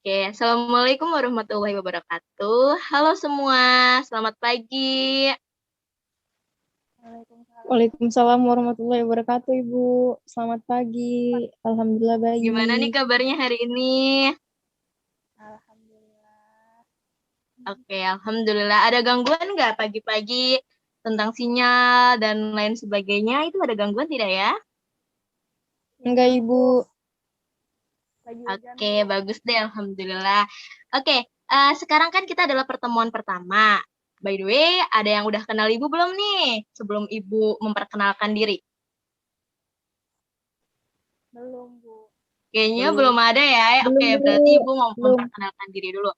Oke, Assalamualaikum warahmatullahi wabarakatuh. Halo semua, selamat pagi. Waalaikumsalam warahmatullahi wabarakatuh, Ibu. Selamat pagi. Alhamdulillah Gimana nih baik. kabarnya hari ini? Alhamdulillah. Oke, Alhamdulillah. Ada gangguan nggak pagi-pagi tentang sinyal dan lain sebagainya? Itu ada gangguan tidak ya? Enggak, Ibu. Oke, bagus deh, Alhamdulillah. Oke, sekarang kan kita adalah pertemuan pertama. By the way, ada yang udah kenal Ibu belum nih? Sebelum Ibu memperkenalkan diri. Belum, Bu. Kayaknya belum ada ya. Belum, Oke, Bu. berarti Ibu mau Belum. memperkenalkan diri dulu.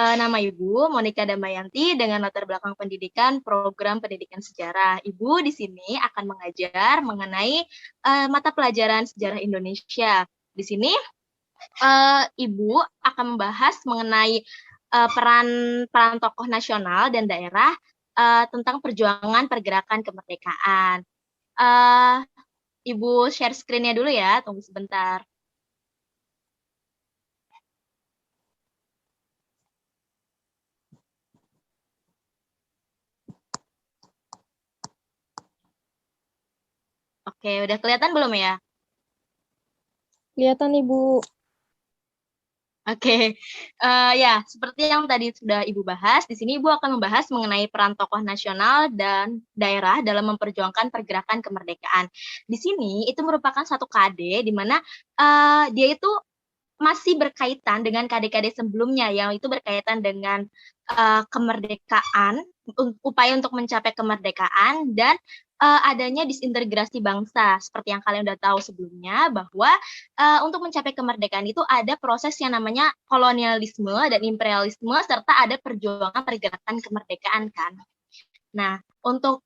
Nama Ibu Monica Damayanti dengan latar belakang pendidikan program pendidikan sejarah. Ibu di sini akan mengajar mengenai mata pelajaran sejarah Indonesia. Di sini Ibu akan membahas mengenai peran peran tokoh nasional dan daerah tentang perjuangan pergerakan kemerdekaan. Uh, Ibu share screen-nya dulu ya, tunggu sebentar. Oke, udah kelihatan belum ya? Kelihatan, Ibu. Oke, ya seperti yang tadi sudah Ibu bahas, di sini Ibu akan membahas mengenai peran tokoh nasional dan daerah dalam memperjuangkan pergerakan kemerdekaan. Di sini itu merupakan satu KD di mana dia itu masih berkaitan dengan KD-KD sebelumnya, yang itu berkaitan dengan kemerdekaan, upaya untuk mencapai kemerdekaan, dan adanya disintegrasi bangsa. Seperti yang kalian udah tahu sebelumnya, bahwa untuk mencapai kemerdekaan itu ada proses yang namanya kolonialisme dan imperialisme, serta ada perjuangan pergerakan kemerdekaan kan. Nah, untuk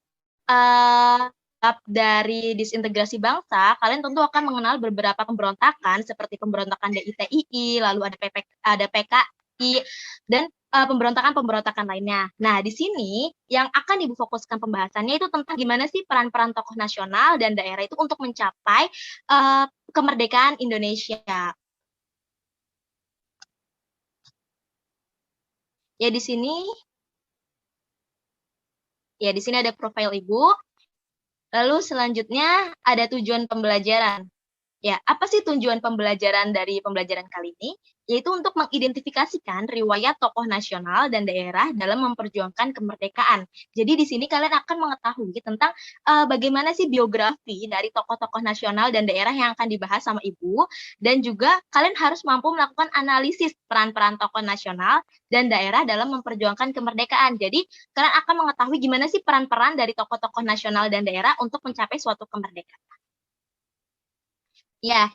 dari disintegrasi bangsa, kalian tentu akan mengenal beberapa pemberontakan seperti pemberontakan DITII, lalu ada PKI, dan pemberontakan-pemberontakan lainnya. Nah, di sini yang akan Ibu fokuskan pembahasannya itu tentang gimana sih peran-peran tokoh nasional dan daerah itu untuk mencapai kemerdekaan Indonesia. Ya di sini ada profil Ibu. Lalu selanjutnya ada tujuan pembelajaran. Ya, apa sih tujuan pembelajaran dari pembelajaran kali ini? Yaitu untuk mengidentifikasikan riwayat tokoh nasional dan daerah dalam memperjuangkan kemerdekaan. Jadi di sini kalian akan mengetahui tentang bagaimana sih biografi dari tokoh-tokoh nasional dan daerah yang akan dibahas sama Ibu, dan juga kalian harus mampu melakukan analisis peran-peran tokoh nasional dan daerah dalam memperjuangkan kemerdekaan. Jadi kalian akan mengetahui gimana sih peran-peran dari tokoh-tokoh nasional dan daerah untuk mencapai suatu kemerdekaan. Ya,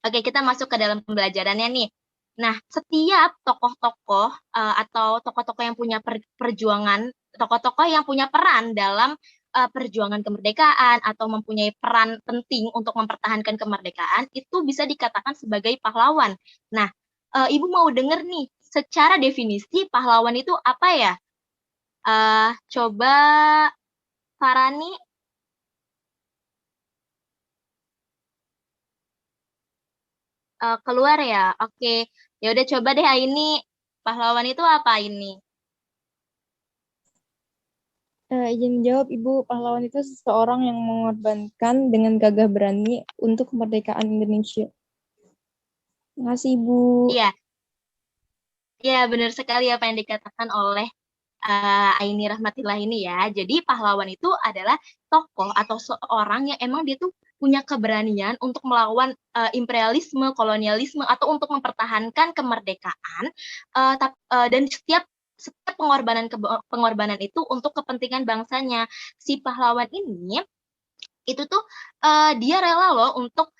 oke, kita masuk ke dalam pembelajarannya nih. Nah, setiap tokoh-tokoh atau tokoh-tokoh yang punya perjuangan, tokoh-tokoh yang punya peran dalam perjuangan kemerdekaan atau mempunyai peran penting untuk mempertahankan kemerdekaan, itu bisa dikatakan sebagai pahlawan. Nah, Ibu mau dengar nih, secara definisi pahlawan itu apa ya? Coba Farani. Keluar ya? Oke. Ya udah coba deh ini pahlawan itu apa ini? Izin jawab, Ibu. Pahlawan itu seseorang yang mengorbankan dengan gagah berani untuk kemerdekaan Indonesia. Terima kasih, Ibu. Iya, ya benar sekali apa yang dikatakan oleh Aini Rahmatillah ini ya. Jadi pahlawan itu adalah tokoh atau seorang yang emang dia tuh punya keberanian untuk melawan imperialisme, kolonialisme, atau untuk mempertahankan kemerdekaan. Dan setiap pengorbanan itu untuk kepentingan bangsanya. Si pahlawan ini itu tuh dia rela loh untuk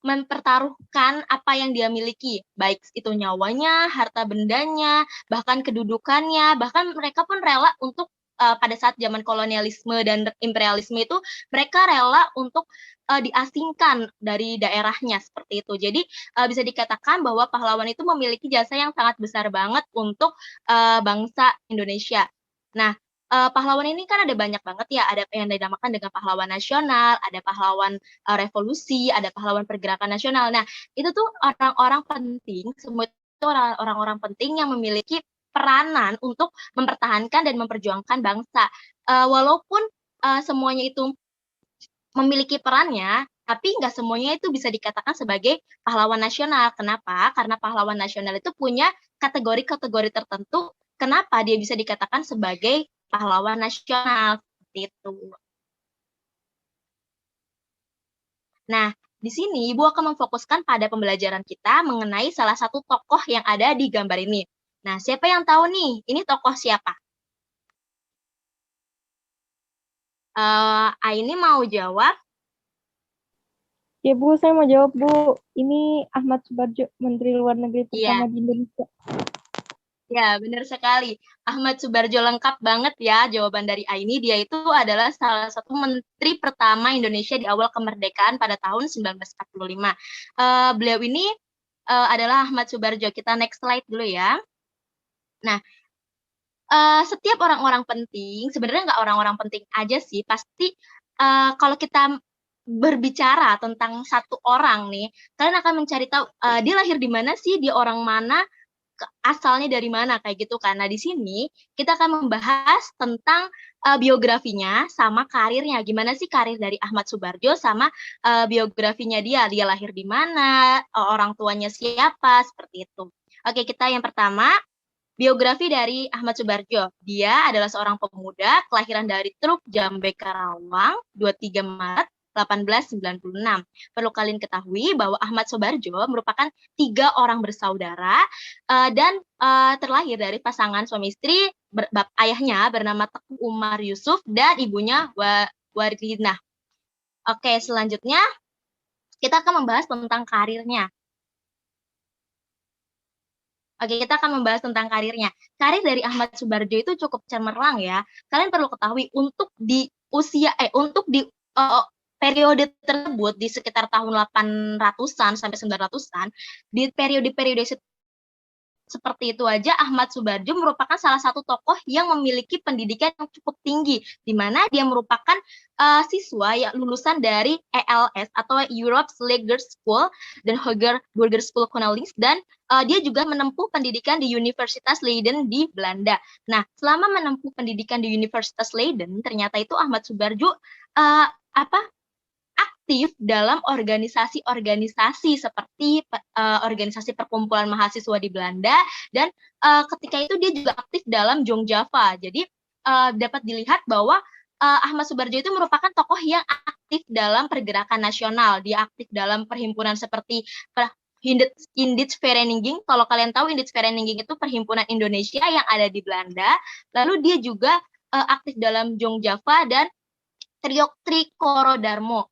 mempertaruhkan apa yang dia miliki, baik itu nyawanya, harta bendanya, bahkan kedudukannya, bahkan mereka pun rela untuk pada saat zaman kolonialisme dan imperialisme itu mereka rela untuk diasingkan dari daerahnya seperti itu. Jadi bisa dikatakan bahwa pahlawan itu memiliki jasa yang sangat besar banget untuk bangsa Indonesia. Nah, pahlawan ini kan ada banyak banget ya, ada yang dinamakan dengan pahlawan nasional, ada pahlawan revolusi, ada pahlawan pergerakan nasional. Nah, itu tuh orang-orang penting, semua itu orang-orang penting yang memiliki peranan untuk mempertahankan dan memperjuangkan bangsa. Walaupun semuanya itu memiliki perannya, tapi nggak semuanya itu bisa dikatakan sebagai pahlawan nasional. Kenapa? Karena pahlawan nasional itu punya kategori-kategori tertentu. Kenapa dia bisa dikatakan sebagai pahlawan nasional seperti itu. Nah, di sini Ibu akan memfokuskan pada pembelajaran kita mengenai salah satu tokoh yang ada di gambar ini. Nah, siapa yang tahu nih? Ini tokoh siapa? Aini mau jawab? Ya Bu, saya mau jawab Bu. Ini Ahmad Subarjo, Menteri Luar Negeri pertama Iya. di Indonesia. Ya, benar sekali. Ahmad Subarjo, lengkap banget ya jawaban dari Aini. Dia itu adalah salah satu menteri pertama Indonesia di awal kemerdekaan pada tahun 1945. Beliau ini adalah Ahmad Subarjo. Kita next slide dulu ya. Nah, setiap orang-orang penting, sebenarnya nggak orang-orang penting aja sih, pasti kalau kita berbicara tentang satu orang nih, kalian akan mencari tahu dia lahir di mana sih, dia orang mana, asalnya dari mana kayak gitu kan. Nah, di sini kita akan membahas tentang biografinya sama karirnya. Gimana sih karir dari Ahmad Subarjo sama biografinya dia. Dia lahir di mana, orang tuanya siapa, seperti itu. Oke, kita yang pertama, biografi dari Ahmad Subarjo. Dia adalah seorang pemuda kelahiran dari Truk Jambe Karawang 23 Maret 1896. Perlu kalian ketahui bahwa Ahmad Subarjo merupakan 3 orang bersaudara dan terlahir dari pasangan suami istri, ayahnya bernama Teguh Umar Yusuf dan ibunya Waridinah. Oke, selanjutnya kita akan membahas tentang karirnya. Oke, kita akan membahas tentang karirnya. Karir dari Ahmad Subarjo itu cukup cemerlang ya. Kalian perlu ketahui untuk di periode tersebut di sekitar tahun 800-an sampai 900-an, di periode-periode seperti itu aja Ahmad Subarjo merupakan salah satu tokoh yang memiliki pendidikan yang cukup tinggi, di mana dia merupakan siswa yang lulusan dari ELS atau Europe's Leger School dan Hoger Burger School Connellings, dan dia juga menempuh pendidikan di Universitas Leiden di Belanda. Nah, selama menempuh pendidikan di Universitas Leiden, ternyata itu Ahmad Subarjo aktif dalam organisasi-organisasi seperti organisasi perkumpulan mahasiswa di Belanda, dan ketika itu dia juga aktif dalam Jong Java. Jadi dapat dilihat bahwa Ahmad Subarjo itu merupakan tokoh yang aktif dalam pergerakan nasional. Dia aktif dalam perhimpunan seperti Indisvereniging. Kalau kalian tahu, Indisvereniging itu perhimpunan Indonesia yang ada di Belanda. Lalu dia juga aktif dalam Jong Java dan Trikoro Darmo.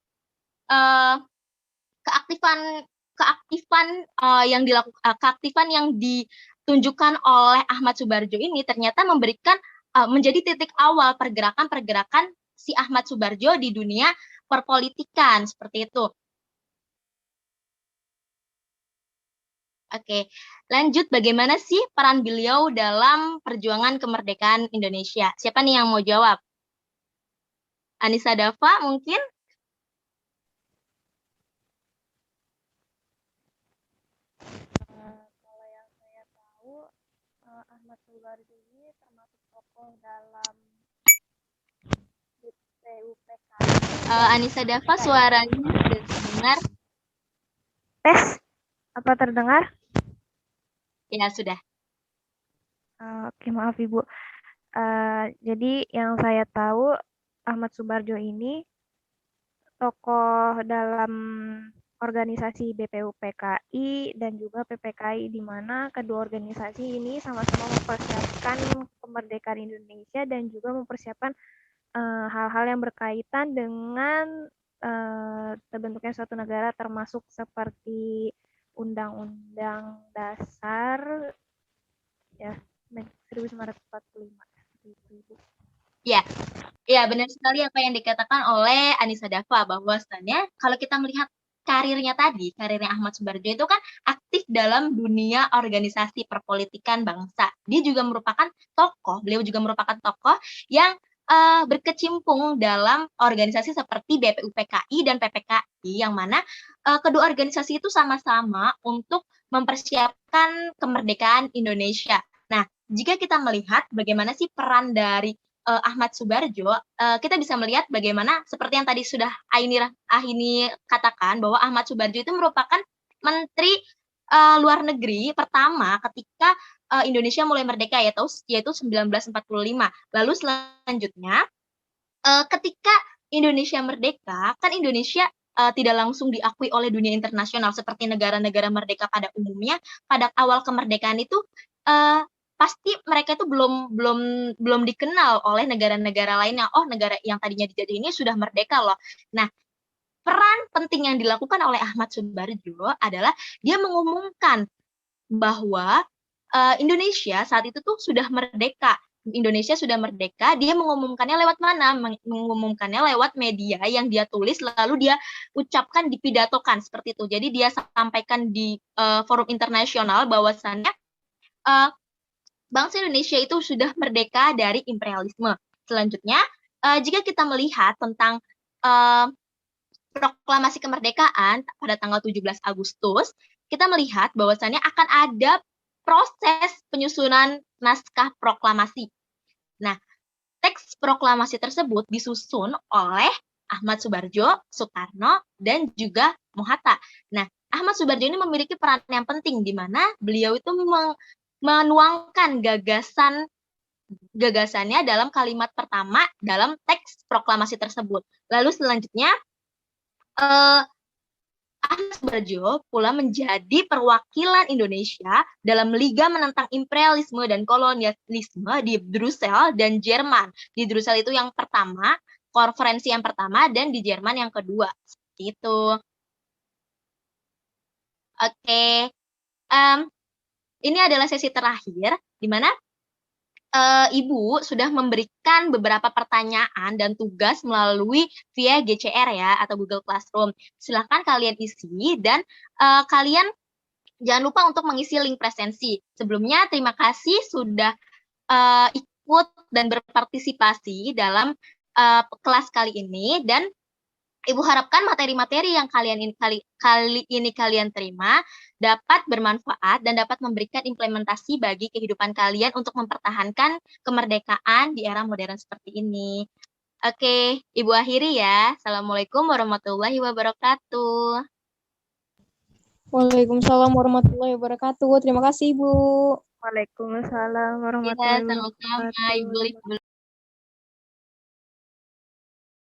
Keaktifan yang ditunjukkan oleh Ahmad Subarjo ini ternyata memberikan menjadi titik awal pergerakan-pergerakan si Ahmad Subarjo di dunia perpolitikan seperti itu. Oke, lanjut, bagaimana sih peran beliau dalam perjuangan kemerdekaan Indonesia? Siapa nih yang mau jawab? Anissa Dava mungkin? Kalau yang saya tahu, Ahmad Subarjo ini termasuk tokoh dalam BPUPKI. Anissa Dava, suaranya sudah terdengar? Tes, apa terdengar? Ya, sudah. Oke, maaf Ibu. Jadi yang saya tahu, Ahmad Subarjo ini tokoh dalam organisasi BPUPKI dan juga PPKI, di mana kedua organisasi ini sama-sama mempersiapkan kemerdekaan Indonesia dan juga mempersiapkan hal-hal yang berkaitan dengan terbentuknya suatu negara, termasuk seperti Undang-Undang Dasar ya 1945. Ya, ya, benar sekali apa yang dikatakan oleh Anissa Dava, bahwasannya kalau kita melihat karirnya tadi, karirnya Ahmad Subarjo itu kan aktif aktif dalam dunia organisasi perpolitikan bangsa. Dia juga merupakan beliau juga merupakan tokoh yang berkecimpung dalam organisasi seperti BPUPKI dan PPKI, yang mana kedua organisasi itu sama-sama untuk mempersiapkan kemerdekaan Indonesia. Nah, jika kita melihat bagaimana sih peran dari Ahmad Subarjo, kita bisa melihat bagaimana seperti yang tadi sudah Aini katakan, bahwa Ahmad Subarjo itu merupakan Menteri Luar Negeri pertama ketika Indonesia mulai merdeka, yaitu 1945. Lalu selanjutnya, ketika Indonesia merdeka, kan Indonesia tidak langsung diakui oleh dunia internasional seperti negara-negara merdeka pada umumnya. Pada awal kemerdekaan itu pasti mereka itu belum dikenal oleh negara-negara lainnya. Oh, negara yang tadinya dijajah ini sudah merdeka loh. Nah, peran penting yang dilakukan oleh Ahmad Subarjo adalah dia mengumumkan bahwa Indonesia saat itu tuh sudah merdeka. Indonesia sudah merdeka, dia mengumumkannya lewat mana? Mengumumkannya lewat media yang dia tulis, lalu dia ucapkan, dipidatokan seperti itu. Jadi dia sampaikan di forum internasional bahwasannya bangsa Indonesia itu sudah merdeka dari imperialisme. Selanjutnya, jika kita melihat tentang proklamasi kemerdekaan pada tanggal 17 Agustus, kita melihat bahwasannya akan ada proses penyusunan naskah proklamasi. Nah, teks proklamasi tersebut disusun oleh Ahmad Subarjo, Soekarno, dan juga Mohatta. Nah, Ahmad Subarjo ini memiliki peran yang penting di mana beliau itu menuangkan gagasannya dalam kalimat pertama dalam teks proklamasi tersebut. Lalu selanjutnya, Ahmad Subarjo pula menjadi perwakilan Indonesia dalam Liga Menentang Imperialisme dan Kolonialisme di Brussel dan Jerman. Di Brussel itu yang pertama, konferensi yang pertama, dan di Jerman yang kedua. Seperti itu. Oke. Ini adalah sesi terakhir, di mana Ibu sudah memberikan beberapa pertanyaan dan tugas melalui via GCR ya, atau Google Classroom. Silahkan kalian isi, dan kalian jangan lupa untuk mengisi link presensi. Sebelumnya, terima kasih sudah ikut dan berpartisipasi dalam kelas kali ini, dan Ibu harapkan materi-materi yang kali ini kalian terima dapat bermanfaat dan dapat memberikan implementasi bagi kehidupan kalian untuk mempertahankan kemerdekaan di era modern seperti ini. Oke, Ibu akhiri ya. Assalamualaikum warahmatullahi wabarakatuh. Waalaikumsalam warahmatullahi wabarakatuh. Terima kasih, Ibu. Waalaikumsalam warahmatullahi Ya, sama-sama, wabarakatuh. Ibu.